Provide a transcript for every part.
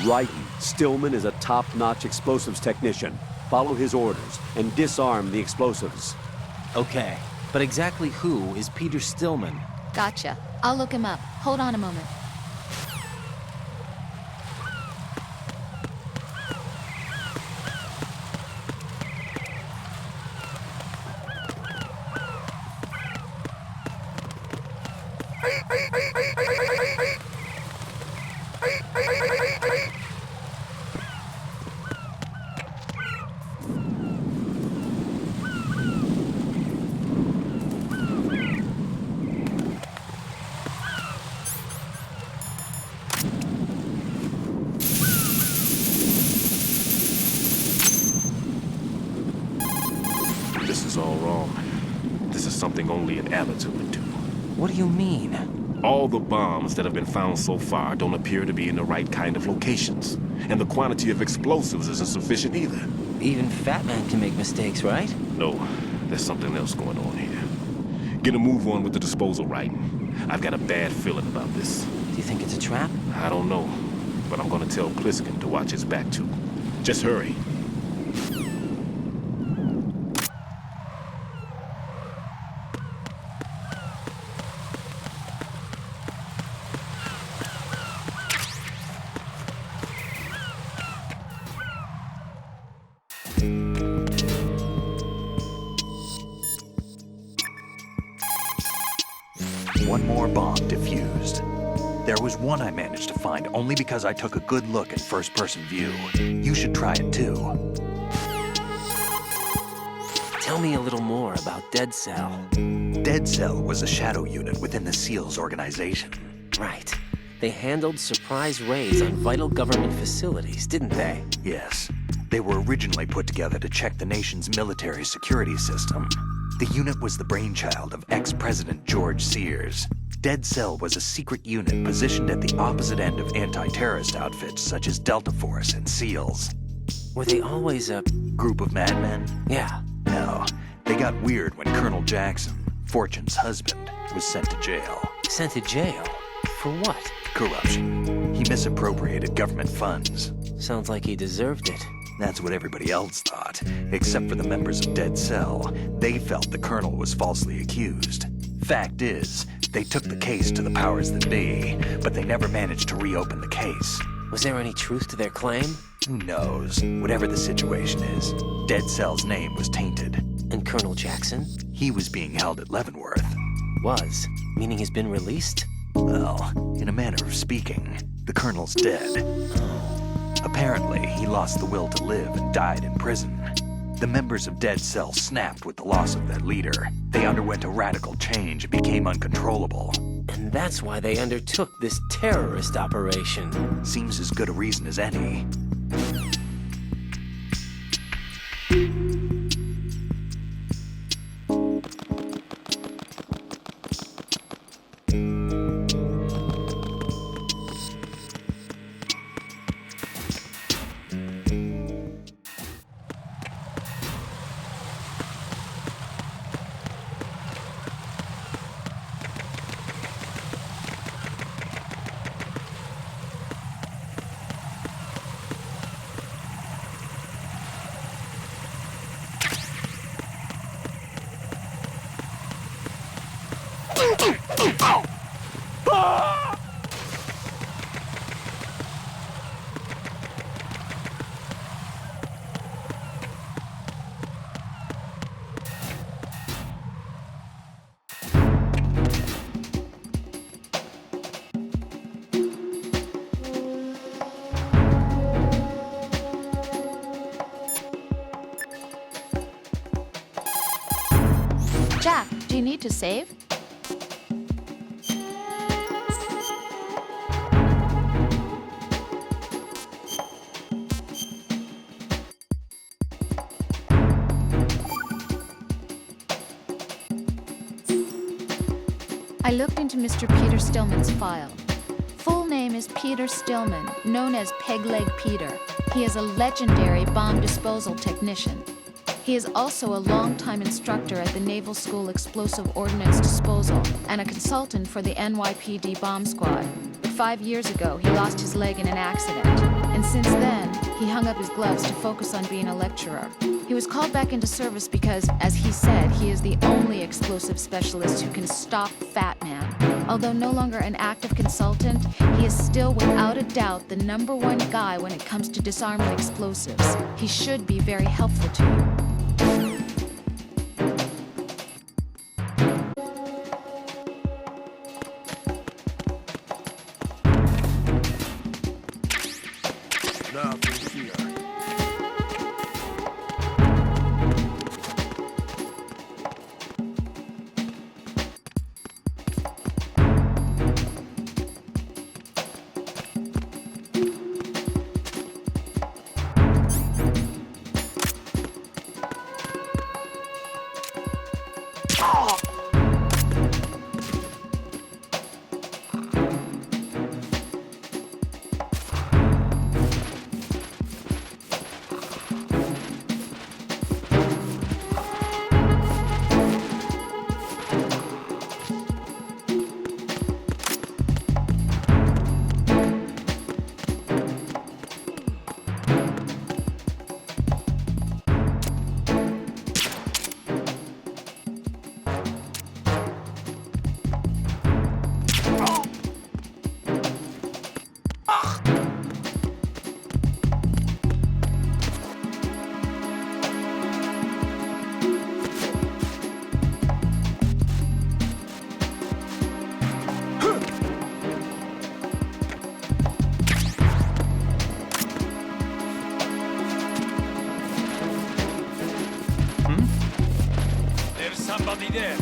Wrighton, Stillman is a top-notch explosives technician. Follow his orders and disarm the explosives. Okay, but exactly who is Peter Stillman? Gotcha. I'll look him up. Hold on a moment. This is all wrong. This is something only an amateur would do. What do you mean? All the bombs that have been found so far don't appear to be in the right kind of locations. And the quantity of explosives isn't sufficient either. Even Fat Man can make mistakes, right? No, there's something else going on here. Get a move on with the disposal, right? I've got a bad feeling about this. Do you think it's a trap? I don't know, but I'm gonna tell Pliskin to watch his back too. Just hurry. One more bomb defused. There was one I managed to find only because I took a good look in first-person view. You should try it too. Tell me a little more about Dead Cell. Dead Cell was a shadow unit within the SEALs organization. Right. They handled surprise raids on vital government facilities, didn't they? Yes. They were originally put together to check the nation's military security system. The unit was the brainchild of ex-President George Sears. Dead Cell was a secret unit positioned at the opposite end of anti-terrorist outfits such as Delta Force and SEALs. Were they always a... Group of madmen? Yeah. No. They got weird when Colonel Jackson, Fortune's husband, was sent to jail. Sent to jail? For what? Corruption. He misappropriated government funds. Sounds like he deserved it. That's what everybody else thought, except for the members of Dead Cell. They felt the colonel was falsely accused. Fact is, they took the case to the powers that be, but they never managed to reopen the case. Was there any truth to their claim? Who knows? Whatever the situation is, Dead Cell's name was tainted. And Colonel Jackson? He was being held at Leavenworth. Was? Meaning he's been released? Well, in a manner of speaking, the colonel's dead. Apparently, he lost the will to live and died in prison. The members of Dead Cell snapped with the loss of their leader. They underwent a radical change and became uncontrollable. And that's why they undertook this terrorist operation. Seems as good a reason as any. Jack, do you need to save? I looked into Mr. Peter Stillman's file. Full name is Peter Stillman, known as Peg Leg Peter. He is a legendary bomb disposal technician. He is also a longtime instructor at the Naval School Explosive Ordnance Disposal and a consultant for the NYPD Bomb Squad. 5 years ago, he lost his leg in an accident, and since then, he hung up his gloves to focus on being a lecturer. He was called back into service because, as he said, he is the only explosive specialist who can stop Fat Man. Although no longer an active consultant, he is still without a doubt the #1 guy when it comes to disarming explosives. He should be very helpful to you. Nothing here. There's somebody there.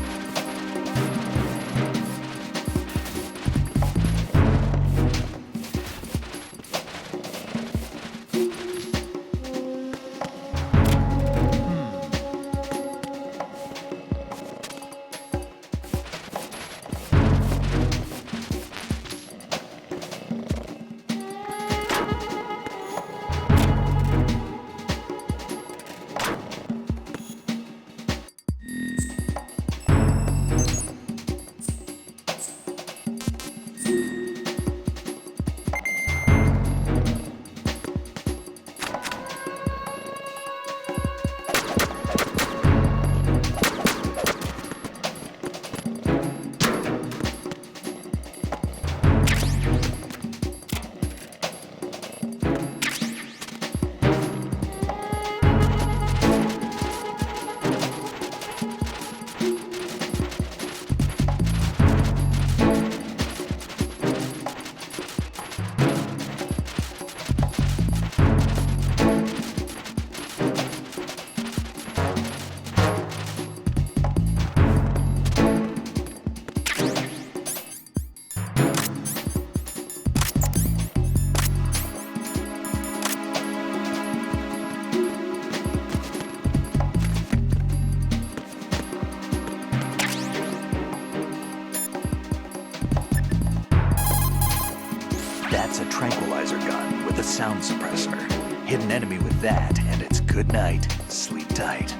That's a tranquilizer gun with a sound suppressor. Hit an enemy with that, and it's good night, sleep tight.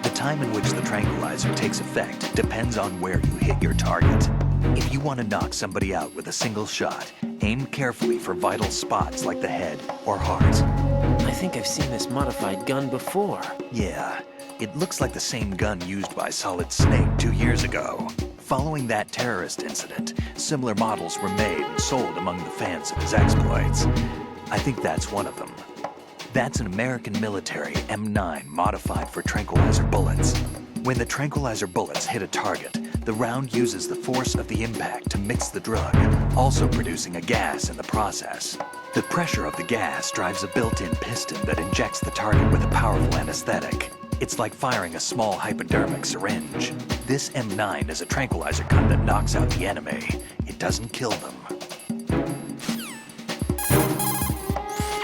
The time in which the tranquilizer takes effect depends on where you hit your target. If you want to knock somebody out with a single shot, aim carefully for vital spots like the head or heart. I think I've seen this modified gun before. Yeah, it looks like the same gun used by Solid Snake 2 years ago. Following that terrorist incident, similar models were made and sold among the fans of his exploits. I think that's one of them. That's an American military M9 modified for tranquilizer bullets. When the tranquilizer bullets hit a target, the round uses the force of the impact to mix the drug, also producing a gas in the process. The pressure of the gas drives a built-in piston that injects the target with a powerful anesthetic. It's like firing a small hypodermic syringe. This M9 is a tranquilizer gun that knocks out the enemy. It doesn't kill them.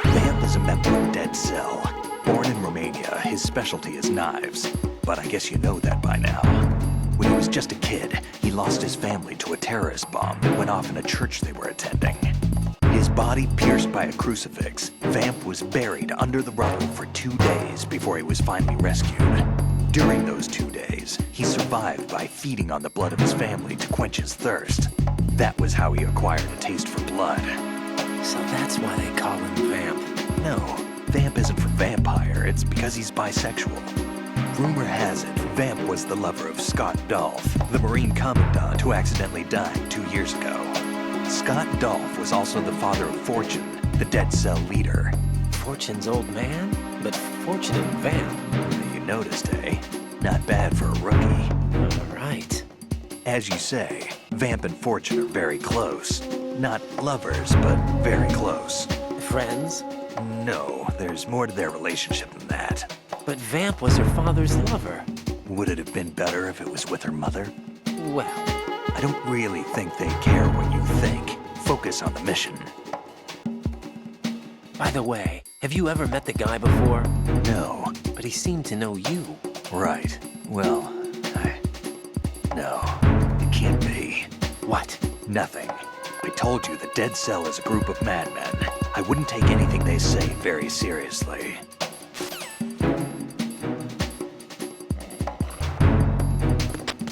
Vamp is a member of Dead Cell. Born in Romania, his specialty is knives. But I guess you know that by now. When he was just a kid, he lost his family to a terrorist bomb that went off in a church they were attending. His body pierced by a crucifix, Vamp was buried under the rubble for 2 days before he was finally rescued. During those 2 days, he survived by feeding on the blood of his family to quench his thirst. That was how he acquired a taste for blood. So that's why they call him Vamp. No, Vamp isn't for vampire, it's because he's bisexual. Rumor has it, Vamp was the lover of Scott Dolph, the Marine Commandant who accidentally died 2 years ago. Scott Dolph was also the father of Fortune, the Dead Cell leader. Fortune's old man? But Fortune and Vamp. You noticed, eh? Not bad for a rookie. All right. As you say, Vamp and Fortune are very close. Not lovers, but very close. Friends? No, there's more to their relationship than that. But Vamp was her father's lover. Would it have been better if it was with her mother? Well, I don't really think they care what you think. Focus on the mission. by the way, have you ever met the guy before? No. But he seemed to know you. Right. Well, no, it can't be. What? Nothing. I told you the Dead Cell is a group of madmen. I wouldn't take anything they say very seriously.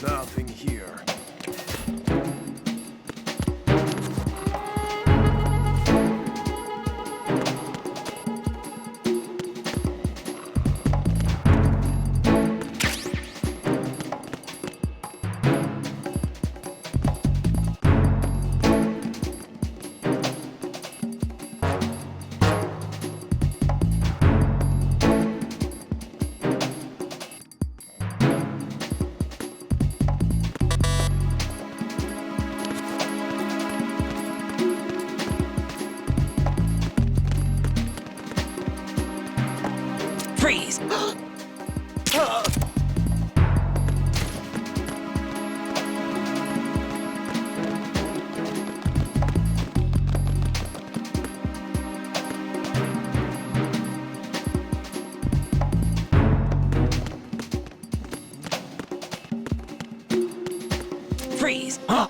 Nothing here. Freeze! Freeze! Huh?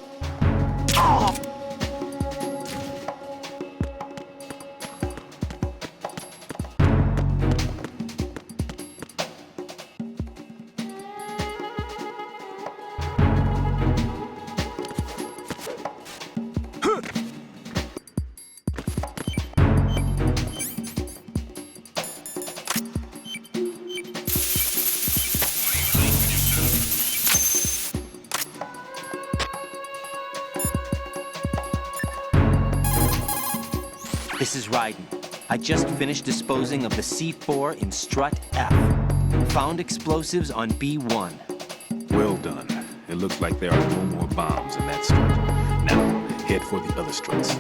This is Raiden. I just finished disposing of the C4 in Strut F. Found explosives on B1. Well done. It looks like there are no more bombs in that strut. Now, head for the other struts.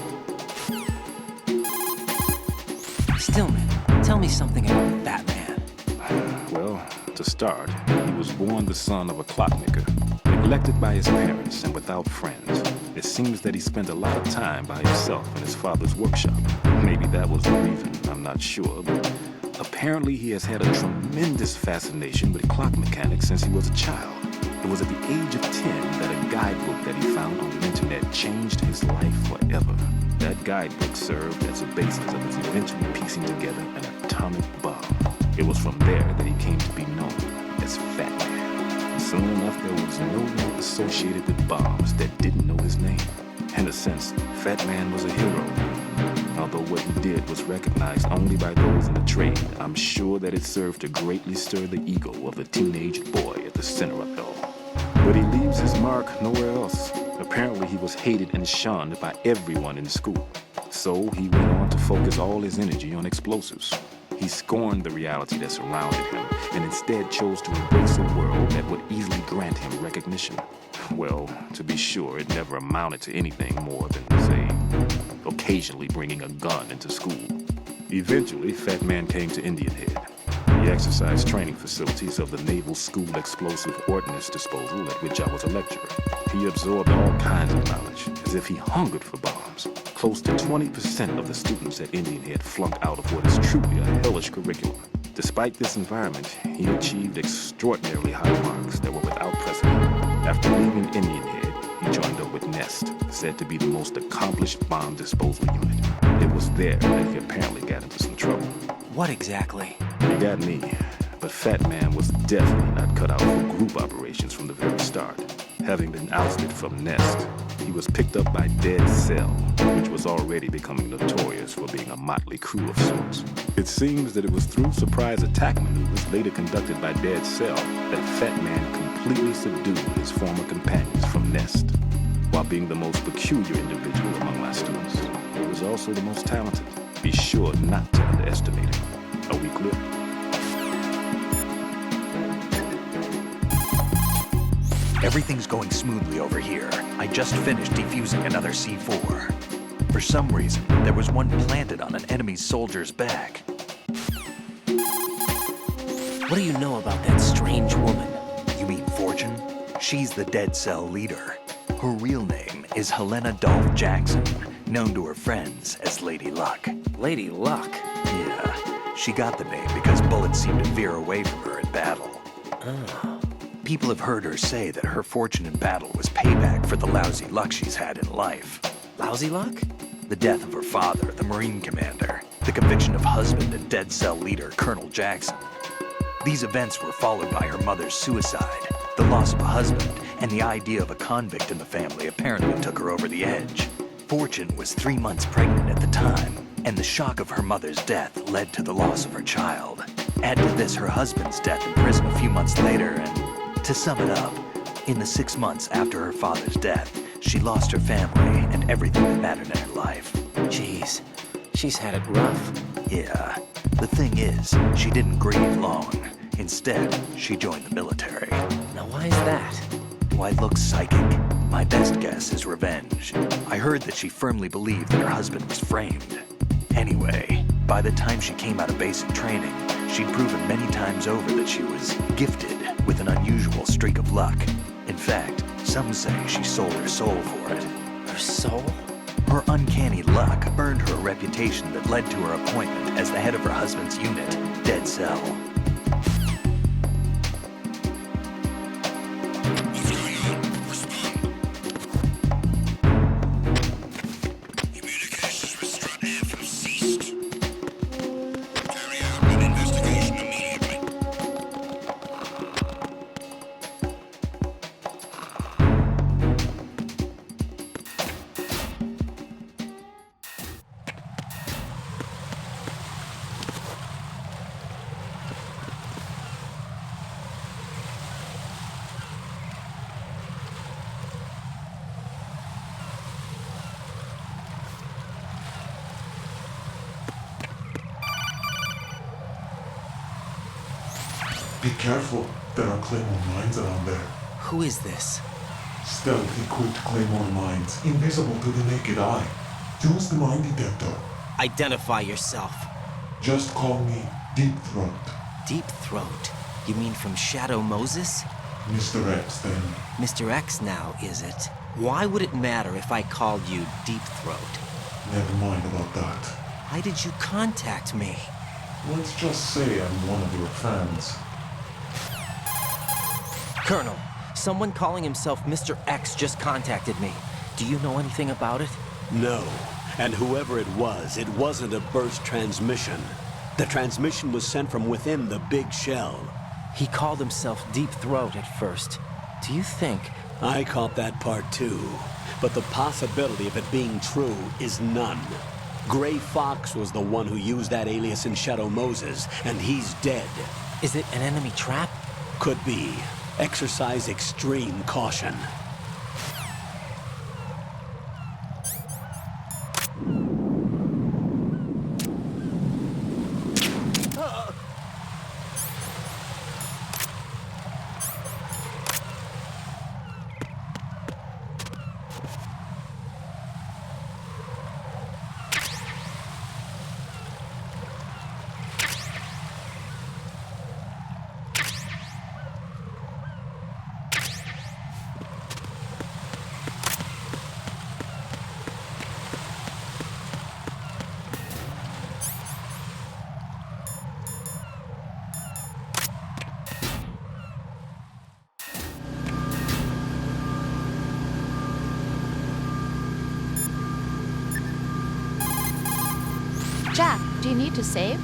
Stillman, tell me something about Batman. Well, to start, he was born the son of a clockmaker, neglected by his parents and without friends. It seems that he spent a lot of time by himself in his father's workshop. Maybe that was the reason, I'm not sure, but apparently he has had a tremendous fascination with clock mechanics since he was a child. It was at the age of 10 that a guidebook that he found on the internet changed his life forever. That guidebook served as a basis of his eventually piecing together an atomic bomb. It was from there that he came to be known as Fat Man. Soon enough, there was no one associated with bombs that didn't know his name. In a sense, Fat Man was a hero. Although what he did was recognized only by those in the trade, I'm sure that it served to greatly stir the ego of the teenage boy at the center of it all. But he leaves his mark nowhere else. Apparently, he was hated and shunned by everyone in the school. So he went on to focus all his energy on explosives. He scorned the reality that surrounded him and instead chose to embrace a world that would easily grant him recognition. Well, to be sure, it never amounted to anything more than, say, occasionally bringing a gun into school. Eventually, Fat Man came to Indian Head, the exercise training facilities of the Naval School Explosive Ordnance Disposal at which I was a lecturer. He absorbed all kinds of knowledge, as if he hungered for bombs. Close to 20% of the students at Indian Head flunked out of what is truly a hellish curriculum. Despite this environment, he achieved extraordinarily high marks that were without precedent. After leaving Indian Head, he joined up with Nest, said to be the most accomplished bomb disposal unit. It was there that he apparently got into some trouble. What exactly? He got me, but Fat Man was definitely not cut out for group operations from the very start. Having been ousted from Nest, he was picked up by Dead Cell, which was already becoming notorious for being a motley crew of sorts. It seems that it was through surprise attack maneuvers later conducted by Dead Cell that Fat Man completely subdued his former companions from Nest. While being the most peculiar individual among my students, he was also the most talented. Be sure not to underestimate him. Are we clear? Everything's going smoothly over here. I just finished defusing another C4. For some reason, there was one planted on an enemy soldier's back. What do you know about that strange woman? You mean Fortune? She's the Dead Cell leader. Her real name is Helena Dolph Jackson, known to her friends as Lady Luck. Lady Luck. Yeah, she got the name because bullets seemed to veer away from her in battle. People have heard her say that her fortune in battle was payback for the lousy luck she's had in life. Lousy luck? The death of her father, the Marine commander, the conviction of husband and Dead Cell leader Colonel Jackson. These events were followed by her mother's suicide, the loss of a husband, and the idea of a convict in the family apparently took her over the edge. Fortune was 3 months pregnant at the time, and the shock of her mother's death led to the loss of her child. Add to this her husband's death in prison a few months later, and to sum it up, in the 6 months after her father's death, she lost her family and everything that mattered in her life. Jeez, she's had it rough. Yeah, the thing is, she didn't grieve long. Instead, she joined the military. Now why is that? Do I look psychic? My best guess is revenge. I heard that she firmly believed that her husband was framed. Anyway, by the time she came out of basic training, she'd proven many times over that she was gifted with an unusual streak of luck. In fact, some say she sold her soul for it. Her soul? Her uncanny luck earned her a reputation that led to her appointment as the head of her husband's unit, Dead Cell. Communications with Strut F have ceased. Carry out an investigation immediately. Be careful, there are Claymore mines around there. Who is this? Stealth-equipped Claymore mines, invisible to the naked eye. Use the mine detector. Identify yourself. Just call me Deep Throat. Deep Throat? You mean from Shadow Moses? Mr. X, then. Mr. X now, is it? Why would it matter if I called you Deep Throat? Never mind about that. Why did you contact me? Let's just say I'm one of your fans. Colonel, someone calling himself Mr. X just contacted me. Do you know anything about it? No. And whoever it wasn't a burst transmission. The transmission was sent from within the big shell. He called himself Deep Throat at first. Do you think... I caught that part too. But the possibility of it being true is none. Gray Fox was the one who used that alias in Shadow Moses, and he's dead. Is it an enemy trap? Could be. Exercise extreme caution. Jack, do you need to save?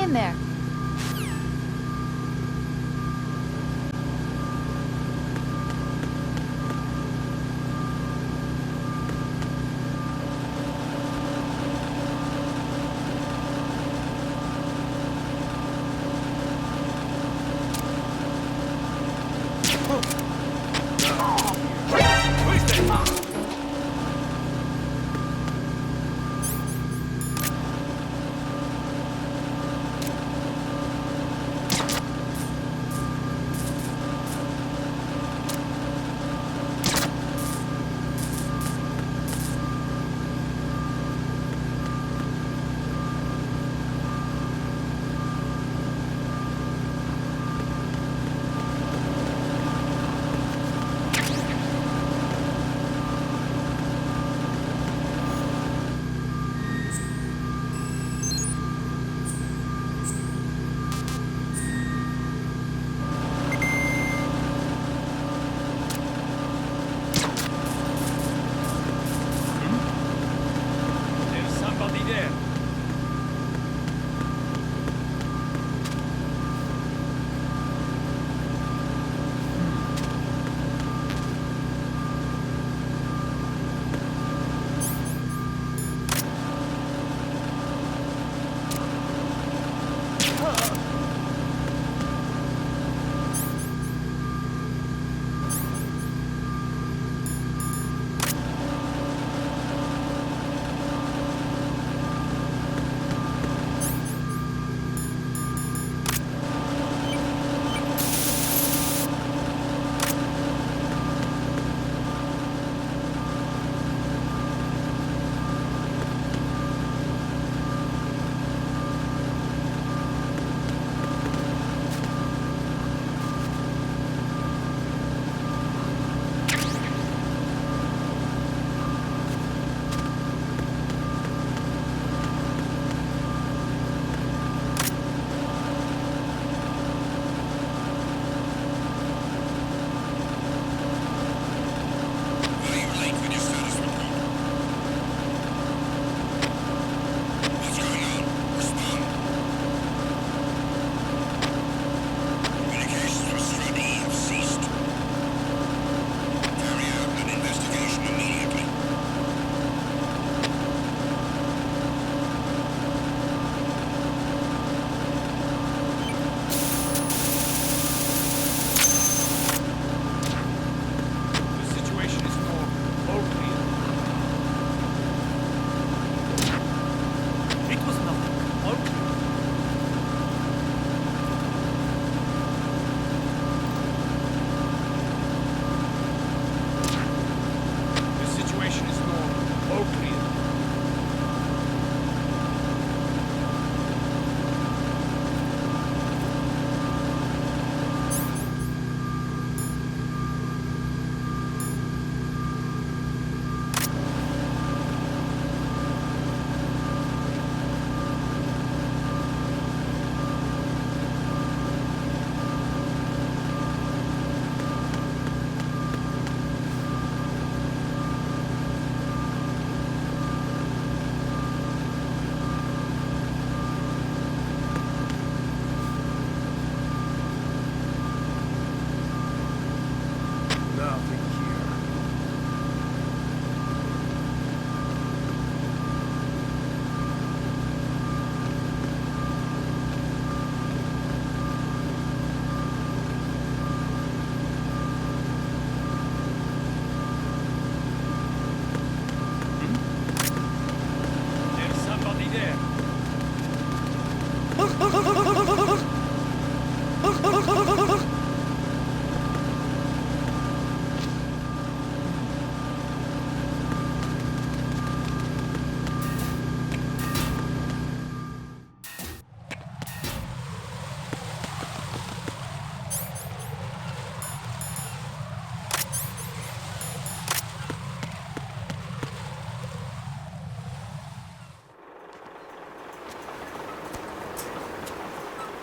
in there.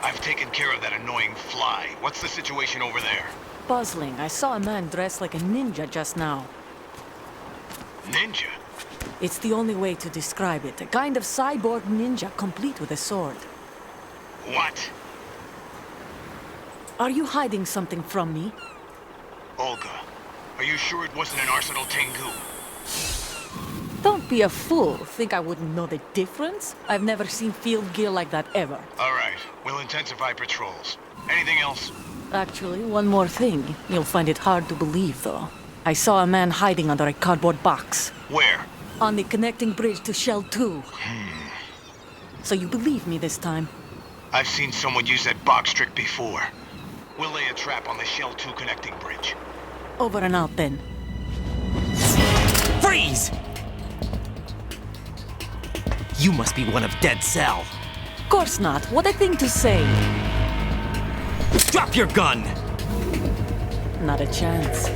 I've taken care of that annoying fly. What's the situation over there? Puzzling. I saw a man dressed like a ninja just now. Ninja? It's the only way to describe it. A kind of cyborg ninja, complete with a sword. What? Are you hiding something from me? Olga, are you sure it wasn't an Arsenal Tengu? Don't be a fool. Think I wouldn't know the difference? I've never seen field gear like that ever. All right, we'll intensify patrols. Anything else? Actually, one more thing. You'll find it hard to believe, though. I saw a man hiding under a cardboard box. Where? On the connecting bridge to Shell 2. So you believe me this time? I've seen someone use that box trick before. We'll lay a trap on the Shell 2 connecting bridge. Over and out then. Freeze! You must be one of Dead Cell. Course not. What a thing to say. Drop your gun! Not a chance.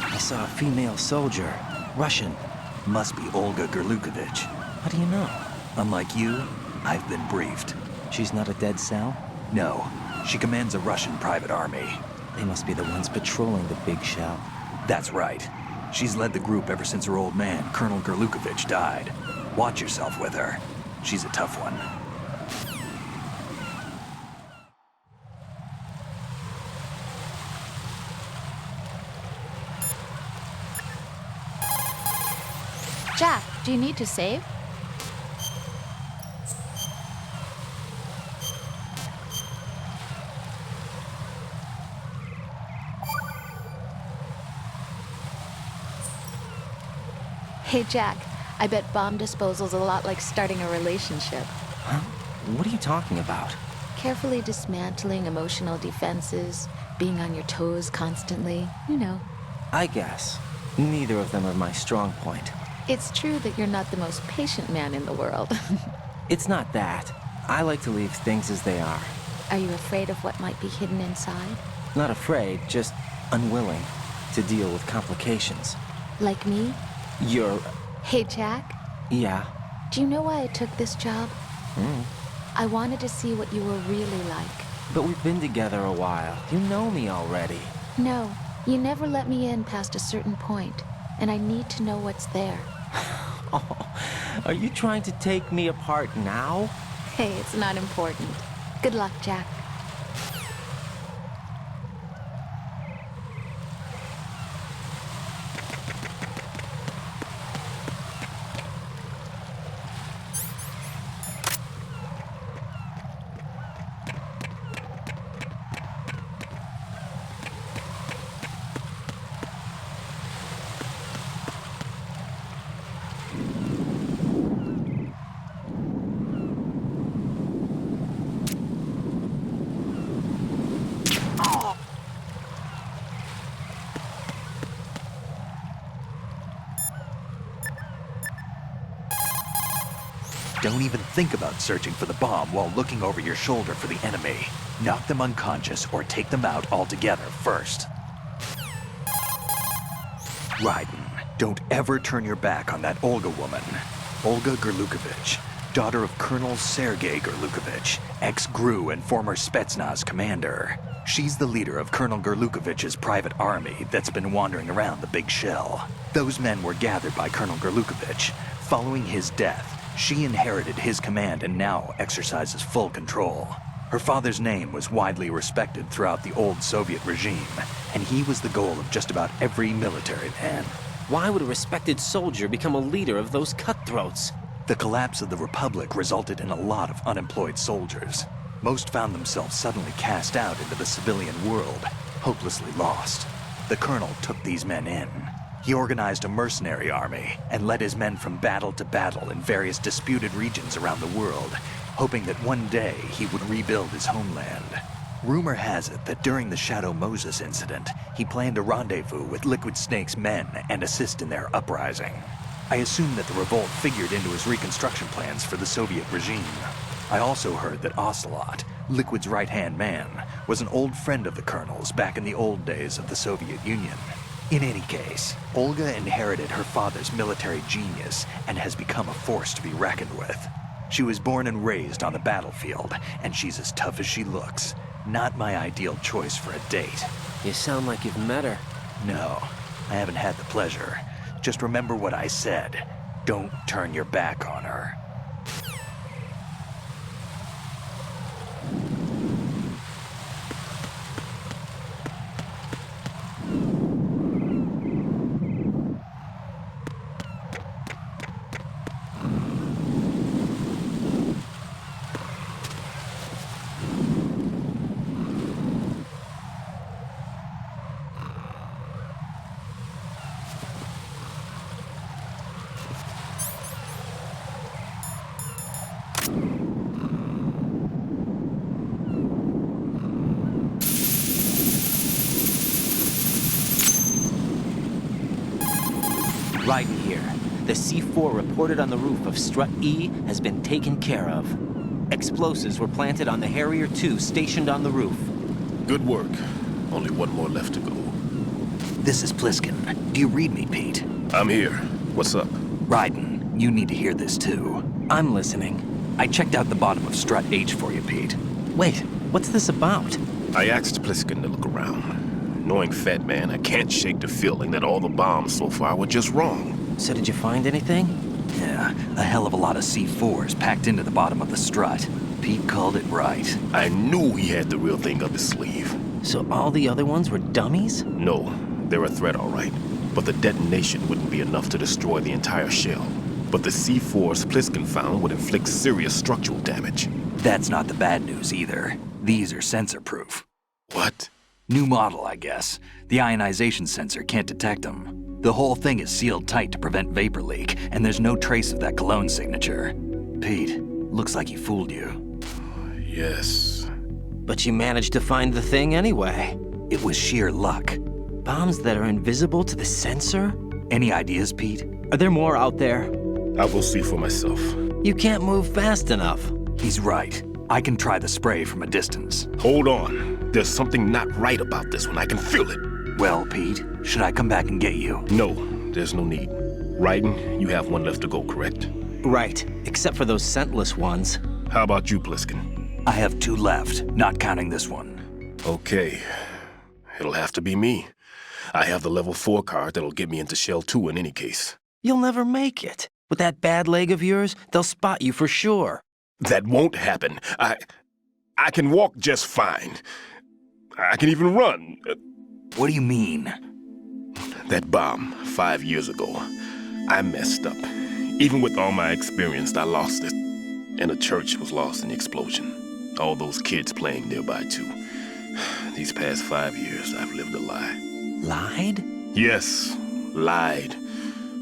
I saw a female soldier. Russian. Must be Olga Gerlukovich. How do you know? Unlike you, I've been briefed. She's not a Dead Cell? No, she commands a Russian private army. They must be the ones patrolling the Big Shell. That's right. She's led the group ever since her old man, Colonel Gerlukovich, died. Watch yourself with her. She's a tough one. Jack, do you need to save? Hey, Jack, I bet bomb disposal's a lot like starting a relationship. Huh? What are you talking about? Carefully dismantling emotional defenses, being on your toes constantly, you know. I guess. Neither of them are my strong point. It's true that you're not the most patient man in the world. It's not that. I like to leave things as they are. Are you afraid of what might be hidden inside? Not afraid, just unwilling to deal with complications. Like me? You're... Hey, Jack, yeah. do you know why I took this job? I wanted to see what you were really like. But we've been together a while. You know me already. No, you never let me in past a certain point, and I need to know what's there. Oh, are you trying to take me apart now? Hey, it's not important. Good luck, Jack. Don't even think about searching for the bomb while looking over your shoulder for the enemy. Knock them unconscious or take them out altogether first. Raiden, don't ever turn your back on that Olga woman. Olga Gerlukovich, daughter of Colonel Sergei Gerlukovich, ex-GRU and former Spetsnaz commander. She's the leader of Colonel Gerlukovich's private army that's been wandering around the Big Shell. Those men were gathered by Colonel Gerlukovich. Following his death, she inherited his command and now exercises full control. Her father's name was widely respected throughout the old Soviet regime, and he was the goal of just about every military man. Why would a respected soldier become a leader of those cutthroats? The collapse of the Republic resulted in a lot of unemployed soldiers. Most found themselves suddenly cast out into the civilian world, hopelessly lost. The colonel took these men in. He organized a mercenary army and led his men from battle to battle in various disputed regions around the world, hoping that one day he would rebuild his homeland. Rumor has it that during the Shadow Moses incident, he planned a rendezvous with Liquid Snake's men and assist in their uprising. I assume that the revolt figured into his reconstruction plans for the Soviet regime. I also heard that Ocelot, Liquid's right-hand man, was an old friend of the colonel's back in the old days of the Soviet Union. In any case, Olga inherited her father's military genius and has become a force to be reckoned with. She was born and raised on the battlefield, and she's as tough as she looks. Not my ideal choice for a date. You sound like you've met her. No, I haven't had the pleasure. Just remember what I said. Don't turn your back on her. Raiden here. The C4 reported on the roof of Strut E has been taken care of. Explosives were planted on the Harrier 2 stationed on the roof. Good work. Only one more left to go. This is Pliskin. Do you read me, Pete? I'm here. What's up? Raiden, you need to hear this too. I'm listening. I checked out the bottom of Strut H for you, Pete. Wait, what's this about? I asked Pliskin to look around. Knowing Fat Man, I can't shake the feeling that all the bombs so far were just wrong. So did you find anything? Yeah, a hell of a lot of C4s packed into the bottom of the strut. Pete called it right. I knew he had the real thing up his sleeve. So all the other ones were dummies? No, they're a threat, all right. But the detonation wouldn't be enough to destroy the entire shell. But the C4s Pliskin found would inflict serious structural damage. That's not the bad news either. These are sensor-proof. What? New model, I guess. The ionization sensor can't detect them. The whole thing is sealed tight to prevent vapor leak, and there's no trace of that cologne signature. Pete, looks like he fooled you. Yes. But you managed to find the thing anyway. It was sheer luck. Bombs that are invisible to the sensor? Any ideas, Pete? Are there more out there? I will see for myself. You can't move fast enough. He's right. I can try the spray from a distance. Hold on. There's something not right about this one. I can feel it. Well, Pete, should I come back and get you? No, there's no need. Raiden, you have one left to go, correct? Right, except for those scentless ones. How about you, Pliskin? I have 2 left, not counting this one. Okay. It'll have to be me. I have the level 4 card that'll get me into Shell 2 in any case. You'll never make it. With that bad leg of yours, they'll spot you for sure. That won't happen. I can walk just fine. I can even run. What do you mean? That bomb 5 years ago, I messed up. Even with all my experience, I lost it. And the church was lost in the explosion. All those kids playing nearby, too. These past 5 years, I've lived a lie. Lied? Yes, lied.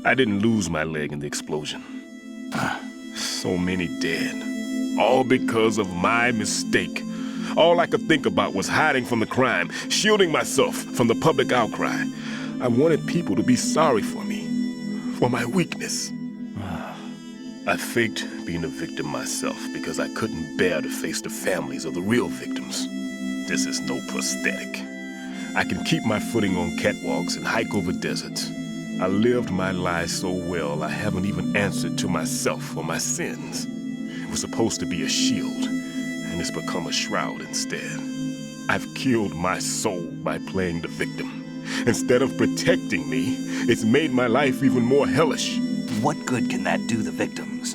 I didn't lose my leg in the explosion. So many dead. All because of my mistake. All I could think about was hiding from the crime, shielding myself from the public outcry. I wanted people to be sorry for me, for my weakness. I faked being a victim myself because I couldn't bear to face the families of the real victims. This is no prosthetic. I can keep my footing on catwalks and hike over deserts. I lived my lie so well I haven't even answered to myself for my sins. It was supposed to be a shield, and it's become a shroud instead. I've killed my soul by playing the victim. Instead of protecting me, it's made my life even more hellish. What good can that do the victims?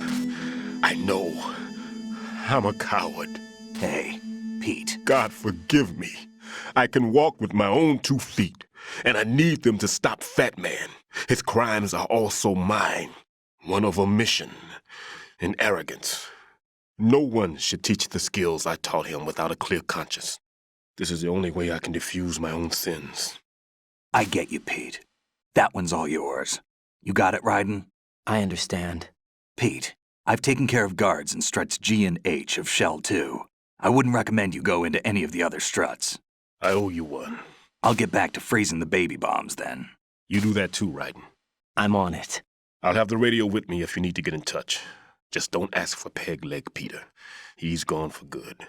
I know. I'm a coward. Hey, Pete. God forgive me. I can walk with my own 2 feet, and I need them to stop Fat Man. His crimes are also mine. One of omission and arrogance. No one should teach the skills I taught him without a clear conscience. This is the only way I can diffuse my own sins. I get you, Pete. That one's all yours. You got it, Raiden? I understand. Pete, I've taken care of guards in struts G and H of Shell 2. I wouldn't recommend you go into any of the other struts. I owe you one. I'll get back to freezing the baby bombs then. You do that too, Raiden. I'm on it. I'll have the radio with me if you need to get in touch. Just don't ask for Peg Leg Peter. He's gone for good.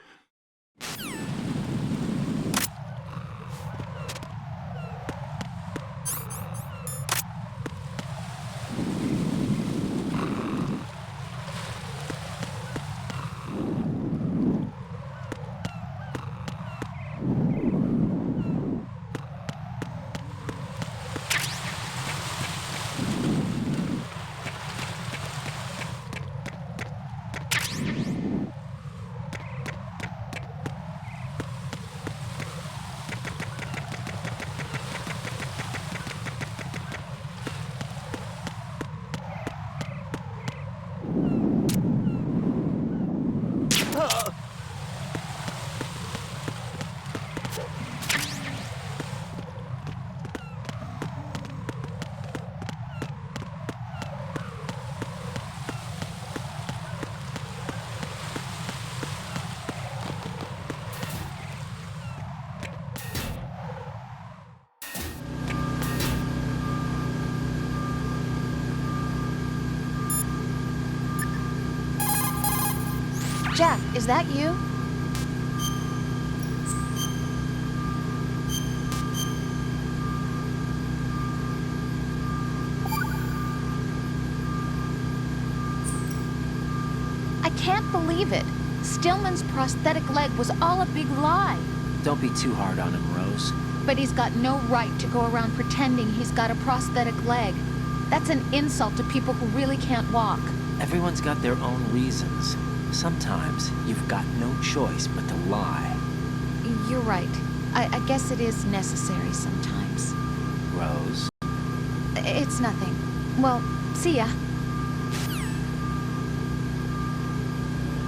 Jeff, is that you? I can't believe it. Stillman's prosthetic leg was all a big lie. Don't be too hard on him, Rose. But he's got no right to go around pretending he's got a prosthetic leg. That's an insult to people who really can't walk. Everyone's got their own reasons. Sometimes you've got no choice but to lie. You're right. I guess it is necessary sometimes. Rose. It's nothing. Well, see ya.